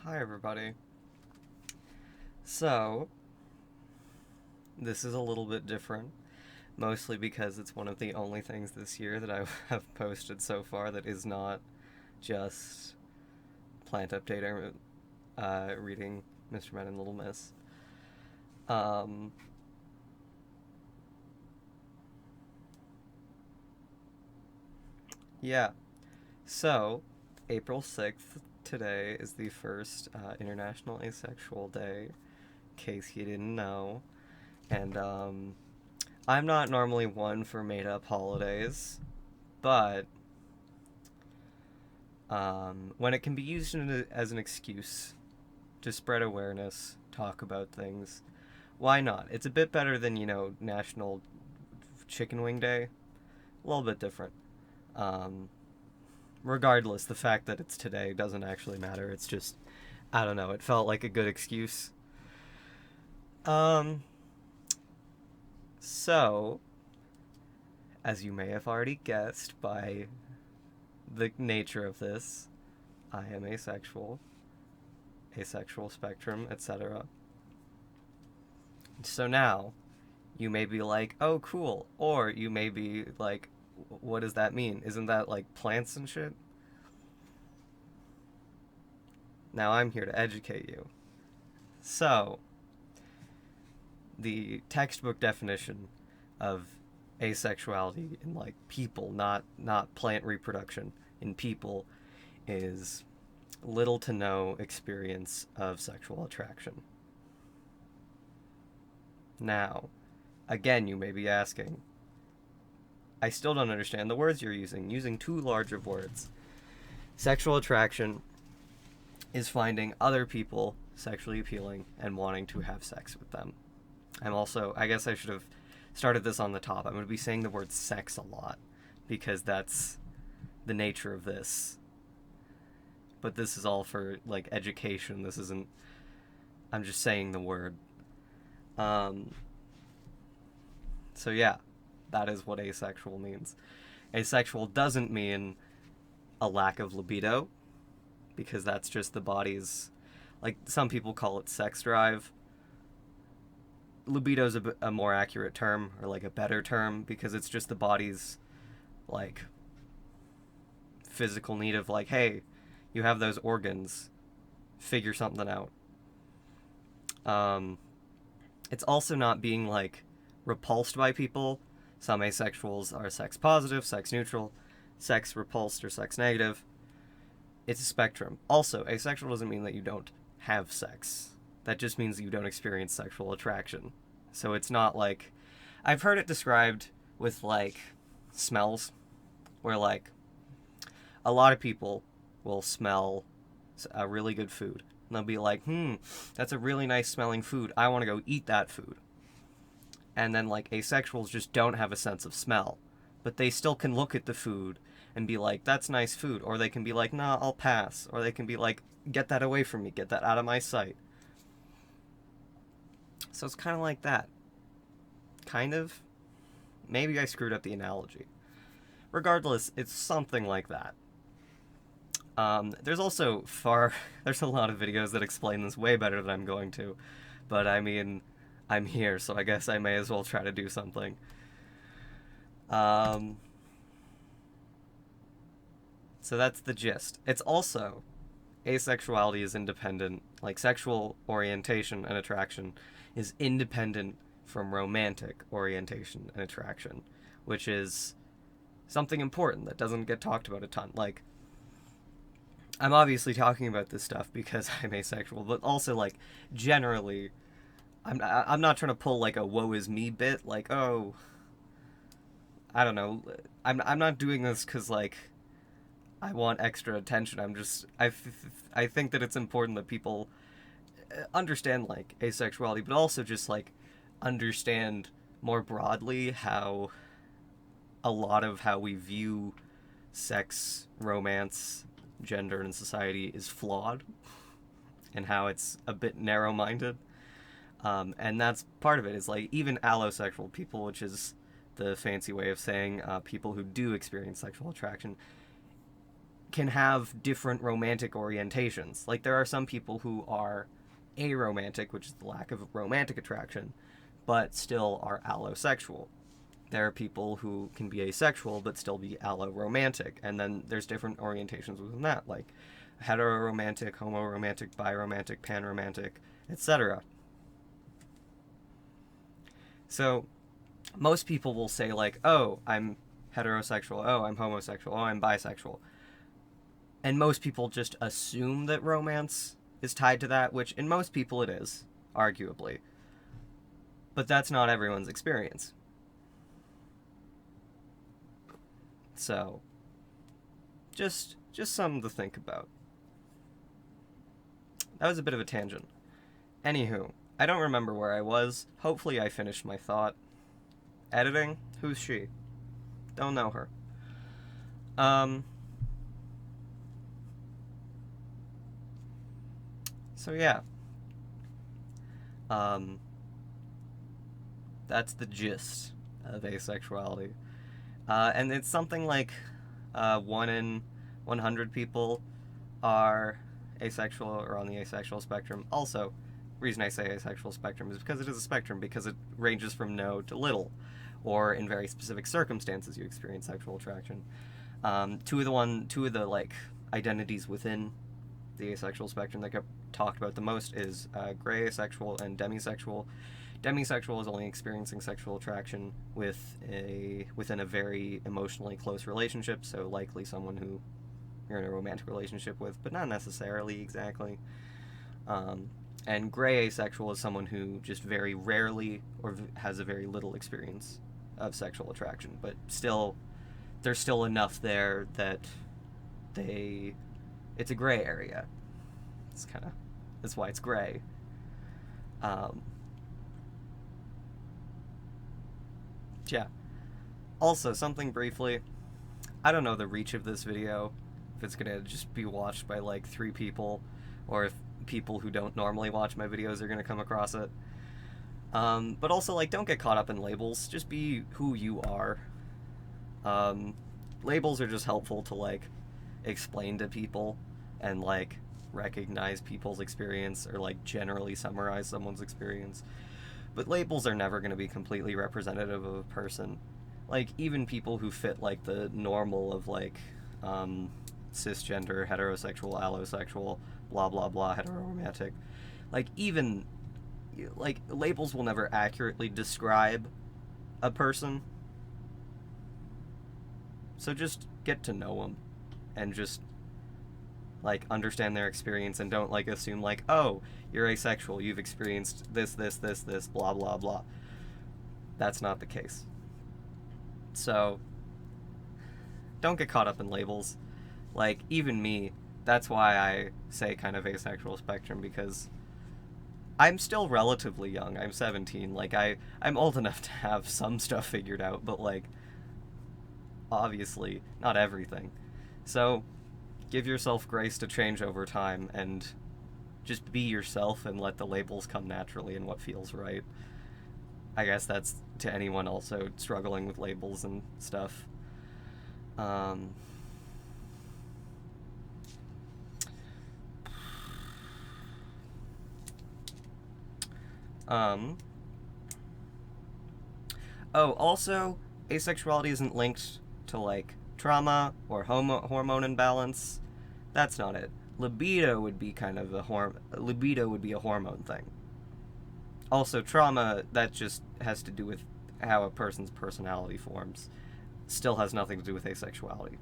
Hi, everybody. So, this is a little bit different, mostly because it's one of the only things this year that I have posted so far that is not just plant update or reading Mr. Men and Little Miss. Um, yeah, so April 6th today is the first International Asexual Day, in case you didn't know. And I'm not normally one for made up holidays, but when it can be used as an excuse to spread awareness, talk about things, why not? It's a bit better than, National Chicken Wing Day. A little bit different. Um, Regardless, the fact that it's today doesn't actually matter. It's just, I don't know, it felt like a good excuse. Um, so, as you may have already guessed by the nature of this, I am asexual, asexual spectrum, etc. So now, you may be like, oh, cool. Or you may be like, what does that mean? Isn't that like plants and shit? Now I'm here to educate you. So, the textbook definition of asexuality in like people, not plant reproduction, in people is little to no experience of sexual attraction. Now, again, you may be asking, I still don't understand the words you're using too large of words. Sexual attraction is finding other people sexually appealing and wanting to have sex with them. I guess I should have started this on the top. I'm going to be saying the word sex a lot because that's the nature of this. But this is all for like education. This isn't, I'm just saying the word. Um, so yeah, that is what asexual means. Asexual doesn't mean a lack of libido, because that's just the body's, like, some people call it sex drive. Libido is a more accurate term, or like a better term, because it's just the body's like physical need of like, hey, you have those organs, figure something out. Um, it's also not being like repulsed by people. Some asexuals are sex positive, sex neutral, sex repulsed, or sex negative. It's a spectrum. Also, asexual doesn't mean that you don't have sex. That just means you don't experience sexual attraction. So it's not like, I've heard it described with like smells, where like a lot of people will smell a really good food and they'll be like, that's a really nice smelling food, I want to go eat that food. And then like asexuals just don't have a sense of smell, but they still can look at the food and be like, that's nice food. Or they can be like, nah, I'll pass. Or they can be like, get that away from me, get that out of my sight. So it's kind of like that. Kind of. Maybe I screwed up the analogy. Regardless, it's something like that. There's also there's a lot of videos that explain this way better than I'm going to. But I mean, I'm here, so I guess I may as well try to do something. So that's the gist. It's also, asexuality is independent, like sexual orientation and attraction is independent from romantic orientation and attraction, which is something important that doesn't get talked about a ton. Like, I'm obviously talking about this stuff because I'm asexual, but also like generally, I'm not trying to pull like a woe is me bit, like, oh, I don't know, I'm not doing this because like I want extra attention. I think that it's important that people understand like asexuality, but also just like understand more broadly how a lot of how we view sex, romance, gender, and society is flawed, and how it's a bit narrow-minded. And that's part of it. Is like even allosexual people, which is the fancy way of saying people who do experience sexual attraction, can have different romantic orientations. Like, there are some people who are aromantic, which is the lack of romantic attraction, but still are allosexual. There are people who can be asexual but still be alloromantic, and then there's different orientations within that, like heteroromantic, homoromantic, biromantic, panromantic, etc. So most people will say, like, oh, I'm heterosexual, oh, I'm homosexual, oh, I'm bisexual. And most people just assume that romance is tied to that, which in most people it is, arguably. But that's not everyone's experience. So, just something to think about. That was a bit of a tangent. Anywho, I don't remember where I was. Hopefully I finished my thought. Editing? Who's she? Don't know her. So yeah. That's the gist of asexuality. And it's something like 1 in 100 people are asexual or on the asexual spectrum. Also, reason I say asexual spectrum is because it is a spectrum, because it ranges from no to little, or in very specific circumstances you experience sexual attraction. Two of the like identities within the asexual spectrum that get talked about the most is gray asexual and demisexual. Demisexual is only experiencing sexual attraction within a very emotionally close relationship, so likely someone who you're in a romantic relationship with, but not necessarily exactly. And gray asexual is someone who just very rarely or has a very little experience of sexual attraction, but still, there's still enough there that it's a gray area. That's why it's gray. Yeah. Also, something briefly, I don't know the reach of this video, if it's gonna just be watched by like 3 people, or if people who don't normally watch my videos are gonna come across it. But also, like, don't get caught up in labels, just be who you are. Labels are just helpful to, like, explain to people and, like, recognize people's experience, or, like, generally summarize someone's experience. But labels are never going to be completely representative of a person. Like, even people who fit, like, the normal of, like, cisgender, heterosexual, allosexual, blah, blah, blah, heteroromantic. Like, even, like, labels will never accurately describe a person. So just get to know them and just, like, understand their experience, and don't, like, assume, like, oh, you're asexual, you've experienced this, blah, blah, blah. That's not the case. So, don't get caught up in labels. Like, even me, that's why I say kind of asexual spectrum, because I'm still relatively young. I'm 17. Like, I'm old enough to have some stuff figured out, but, like, obviously, not everything. So, give yourself grace to change over time, and just be yourself and let the labels come naturally and what feels right. I guess that's to anyone also struggling with labels and stuff. Oh, also, asexuality isn't linked to, like, trauma or hormone imbalance. That's not it. Libido would be kind of a hormone thing. Also, trauma, that just has to do with how a person's personality forms. Still has nothing to do with asexuality.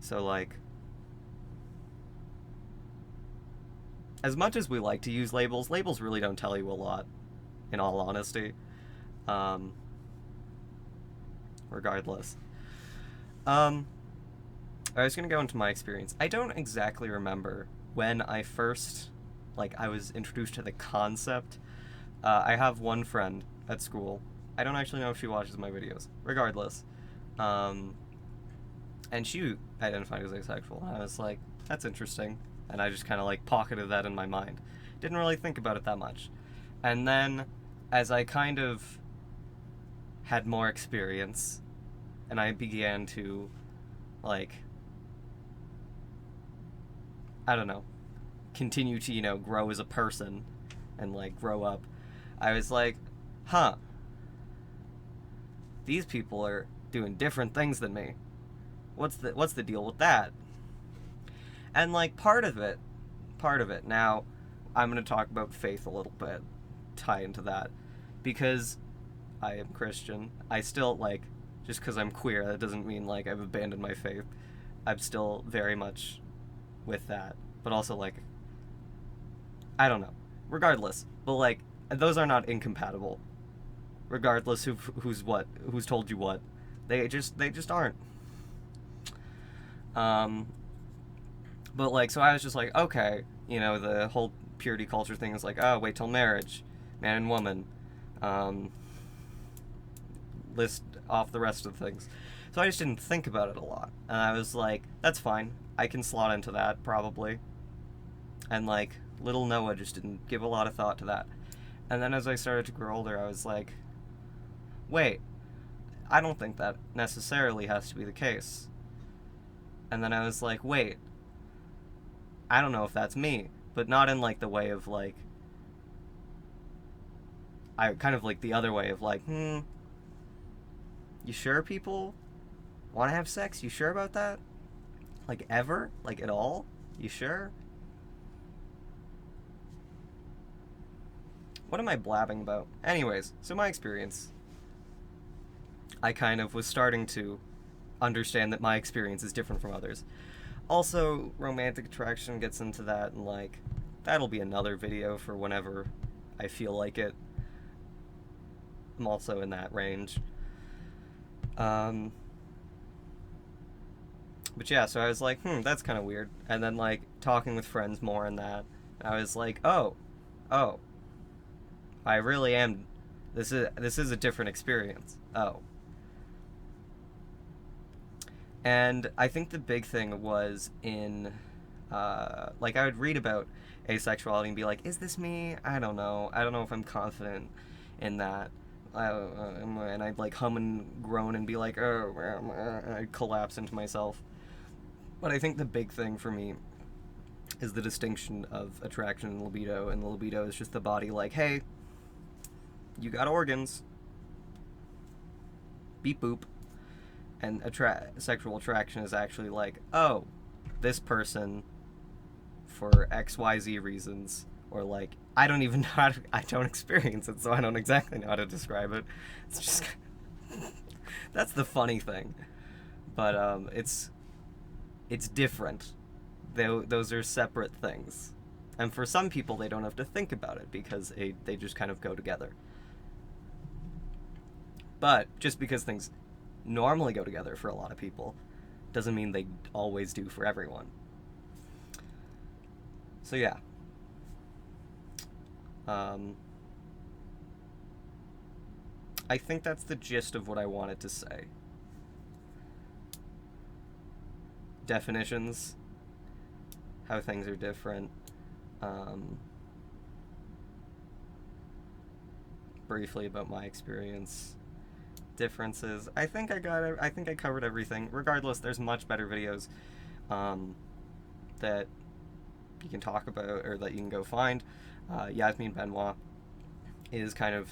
So, like, as much as we like to use labels, labels really don't tell you a lot, in all honesty. Regardless. I was gonna go into my experience. I don't exactly remember when I first, like, I was introduced to the concept. I have one friend at school. I don't actually know if she watches my videos. Regardless. And she identified as asexual. And I was like, that's interesting. And I just kind of, like, pocketed that in my mind. Didn't really think about it that much. And then, as I kind of had more experience, and I began to, like, I don't know, continue to, grow as a person and, like, grow up, I was like, huh, these people are doing different things than me. What's the deal with that? And, like, part of it, now, I'm going to talk about faith a little bit, tie into that, because I am Christian. I still, like, just because I'm queer, that doesn't mean, like, I've abandoned my faith. I'm still very much with that. But also, like, I don't know. Regardless. But, like, those are not incompatible. Regardless who's told you what. They just aren't. But, like, so I was just like, okay, the whole purity culture thing is like, oh, wait till marriage. Man and woman. List off the rest of the things. So I just didn't think about it a lot. And I was like, that's fine. I can slot into that, probably. And, like, little Noah just didn't give a lot of thought to that. And then as I started to grow older, I was like, wait, I don't think that necessarily has to be the case. And then I was like, wait, I don't know if that's me. But not in, like, the way of, like, I kind of, like, the other way of, like, you sure people want to have sex? You sure about that? Like, ever? Like, at all? You sure? What am I blabbing about? Anyways, so my experience. I kind of was starting to understand that my experience is different from others. Also, romantic attraction gets into that, and, like, that'll be another video for whenever I feel like it. I'm also in that range. But yeah, so I was like, that's kind of weird. And then, like, talking with friends more on that, I was like, oh, I really am, this is a different experience. Oh. And I think the big thing was in, like, I would read about asexuality and be like, is this me? I don't know if I'm confident in that. And I'd, like, hum and groan and be like, oh, I'd collapse into myself. But I think the big thing for me is the distinction of attraction and libido, and the libido is just the body like, hey, you got organs. Beep boop. And sexual attraction is actually like, oh, this person, for XYZ reasons, or, like, I don't even know I don't experience it, so I don't exactly know how to describe it. It's just, that's the funny thing. But, it's different. Those are separate things. And for some people, they don't have to think about it, because they just kind of go together. But, just because things normally go together for a lot of people, doesn't mean they always do for everyone. So yeah. I think that's the gist of what I wanted to say. Definitions, how things are different, briefly about my experience, differences. I think I covered everything. Regardless, there's much better videos that you can talk about, or that you can go find. Yasmin Benoit is kind of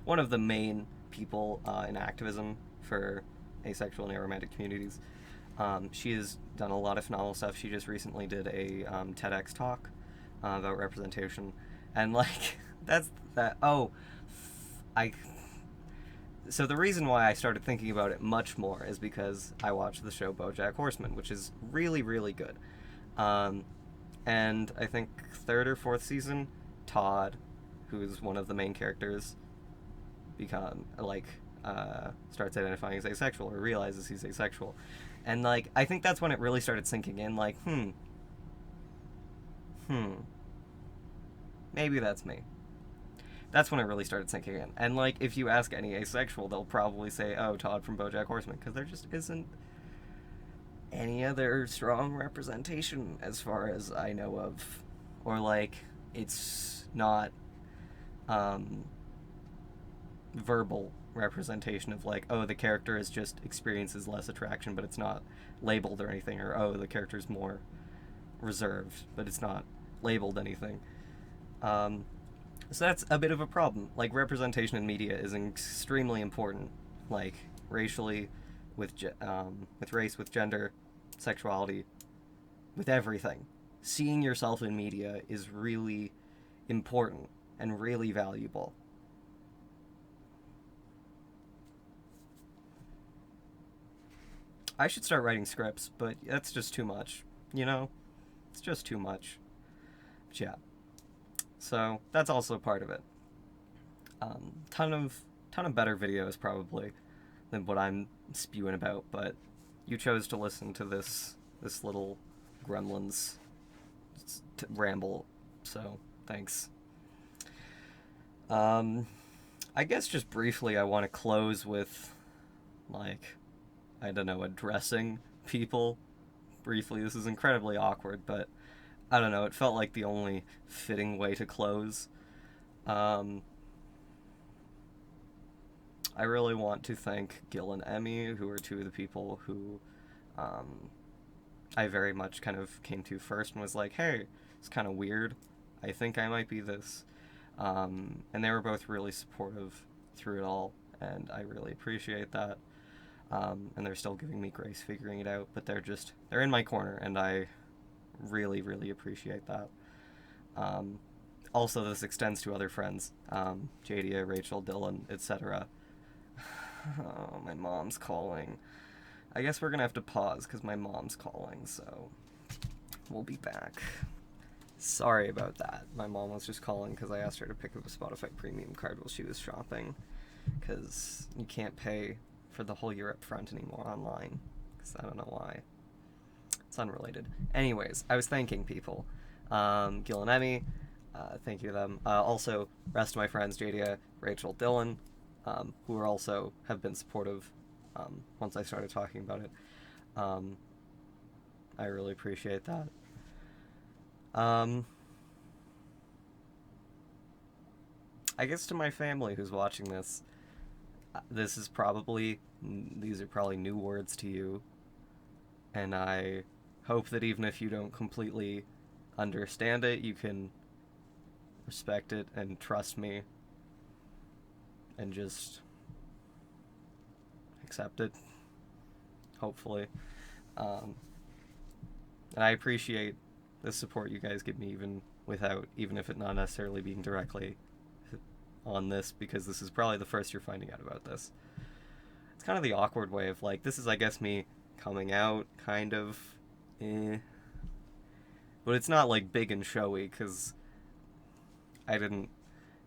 one of the main people in activism for asexual and aromantic communities. She has done a lot of phenomenal stuff. She just recently did a TEDx talk about representation, and, like, so the reason why I started thinking about it much more is because I watched the show Bojack Horseman, which is really, really good. And I think 3rd or 4th season, Todd, who's one of the main characters, starts identifying as asexual, or realizes he's asexual. And, like, I think that's when it really started sinking in, like, maybe that's me. That's when it really started sinking in. And, like, if you ask any asexual, they'll probably say, oh, Todd from Bojack Horseman, because there just isn't any other strong representation as far as I know of. Or, like, it's not verbal representation of like, oh, the character is just experiences less attraction, but it's not labeled or anything, or oh, the character's more reserved, but it's not labeled anything. So that's a bit of a problem. Like, representation in media is extremely important, like racially, with race, with gender, sexuality, with everything. Seeing yourself in media is really important and really valuable. I should start writing scripts, but that's just too much, you know? It's just too much. But yeah. So that's also part of it. Ton of better videos probably than what I'm spewing about, but you chose to listen to this little gremlins ramble, so thanks. I guess just briefly I want to close with, like, I don't know, addressing people briefly. This is incredibly awkward, but I don't know, it felt like the only fitting way to close. I really want to thank Gil and Emmy, who are two of the people who I very much kind of came to first and was like, hey, it's kind of weird. I think I might be this. And they were both really supportive through it all, and I really appreciate that. And they're still giving me grace figuring it out, but they're in my corner, and I really, really appreciate that. Also, this extends to other friends, Jadia, Rachel, Dylan, etc. Oh, my mom's calling. I guess we're gonna have to pause because my mom's calling, so we'll be back. Sorry about that. My mom was just calling because I asked her to pick up a Spotify premium card while she was shopping, because you can't pay for the whole year up front anymore online, because I don't know why. It's unrelated. Anyways, I was thanking people. Gil and Emmy, thank you to them. Also, rest of my friends, Jadia, Rachel, Dylan, who are also have been supportive once I started talking about it. I really appreciate that. I guess to my family who's watching this, these are probably new words to you, and I hope that even if you don't completely understand it, you can respect it and trust me and just accept it, hopefully. And I appreciate the support you guys give me, even if it not necessarily being directly on this, because this is probably the first you're finding out about this. It's kind of the awkward way of, like, this is, I guess, me coming out, kind of, but it's not, like, big and showy, because I didn't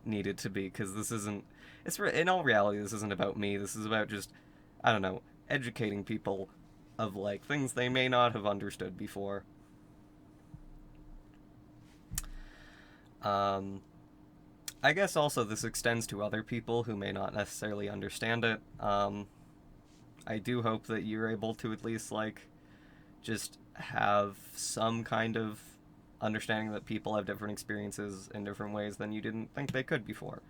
need it to be, because this isn't, in all reality, this isn't about me. This is about just, I don't know, educating people of, like, things they may not have understood before. I guess also this extends to other people who may not necessarily understand it. I do hope that you're able to at least, like, just have some kind of understanding that people have different experiences in different ways than you didn't think they could before.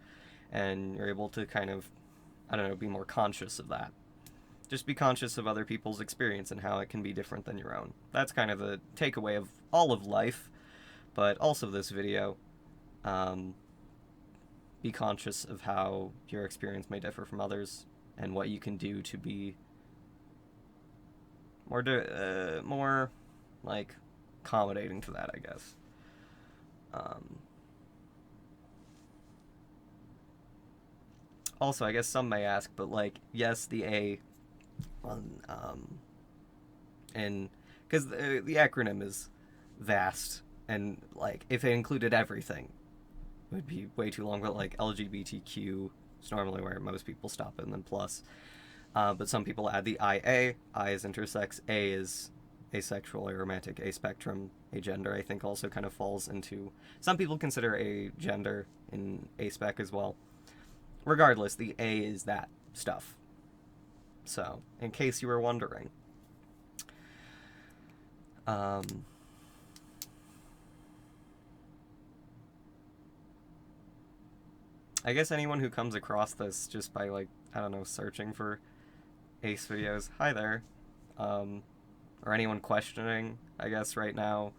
And you're able to kind of, I don't know, be more conscious of that. Just be conscious of other people's experience and how it can be different than your own. That's kind of the takeaway of all of life, but also this video. Be conscious of how your experience may differ from others and what you can do to be more like accommodating to that, I guess. Also, I guess some may ask, but, like, yes, the A on and because the acronym is vast, and, like, if it included everything, it would be way too long. But, like, LGBTQ is normally where most people stop it, and then plus. But some people add the IA. I is intersex. A is asexual, aromantic, aspectrum. Agender, I think, also kind of falls into. Some people consider a gender in aspec as well. Regardless, the A is that stuff. So, in case you were wondering. I guess anyone who comes across this just by, like, I don't know, searching for ace videos, hi there. Or anyone questioning, I guess, right now,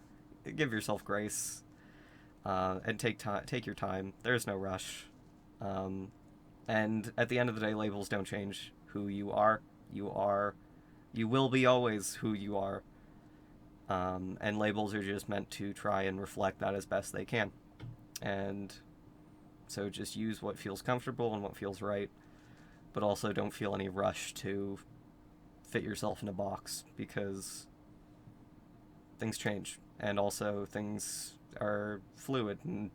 give yourself grace. And take your time. There's no rush. And at the end of the day, labels don't change who you are. You will be always who you are. And labels are just meant to try and reflect that as best they can. And so just use what feels comfortable and what feels right, but also don't feel any rush to fit yourself in a box, because things change, and also things are fluid and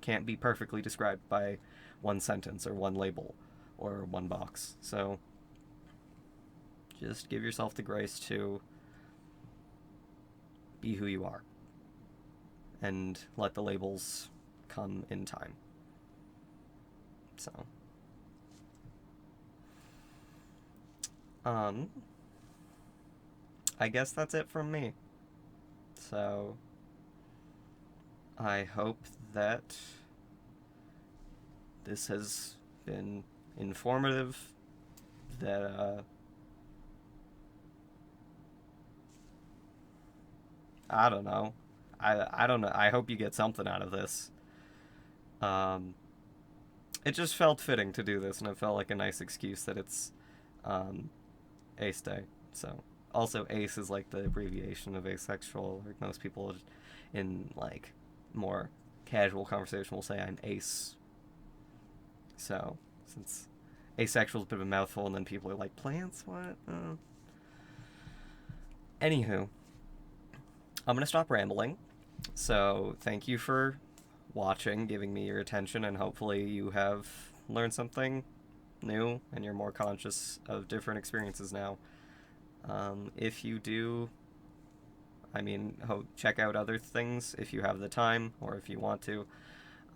can't be perfectly described by one sentence or one label or one box. So just give yourself the grace to be who you are and let the labels come in time. So I guess that's it from me. So I hope that this has been informative, that I don't know. I don't know. I hope you get something out of this. Um, it just felt fitting to do this, and it felt like a nice excuse that it's Ace Day. So, also, Ace is like the abbreviation of asexual. Like most people in like more casual conversation will say I'm Ace. So, since asexual is a bit of a mouthful, and then people are like, plants? What? Anywho, I'm gonna stop rambling. So, thank you for watching, giving me your attention, and hopefully you have learned something new and you're more conscious of different experiences now. If you do, I mean, check out other things if you have the time or if you want to,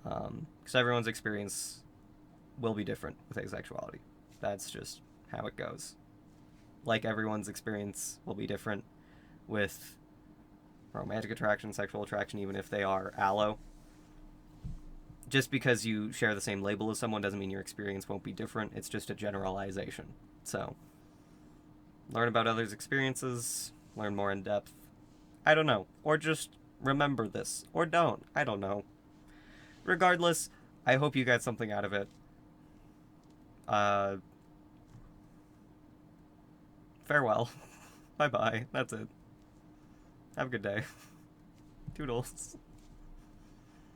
because everyone's experience will be different with asexuality. That's just how it goes. Like everyone's experience will be different with romantic attraction, sexual attraction, even if they are allo. Just because you share the same label as someone doesn't mean your experience won't be different. It's just a generalization. So, learn about others' experiences, learn more in depth. I don't know. Or just remember this. Or don't. I don't know. Regardless, I hope you got something out of it. Farewell. Bye bye. That's it. Have a good day. Toodles.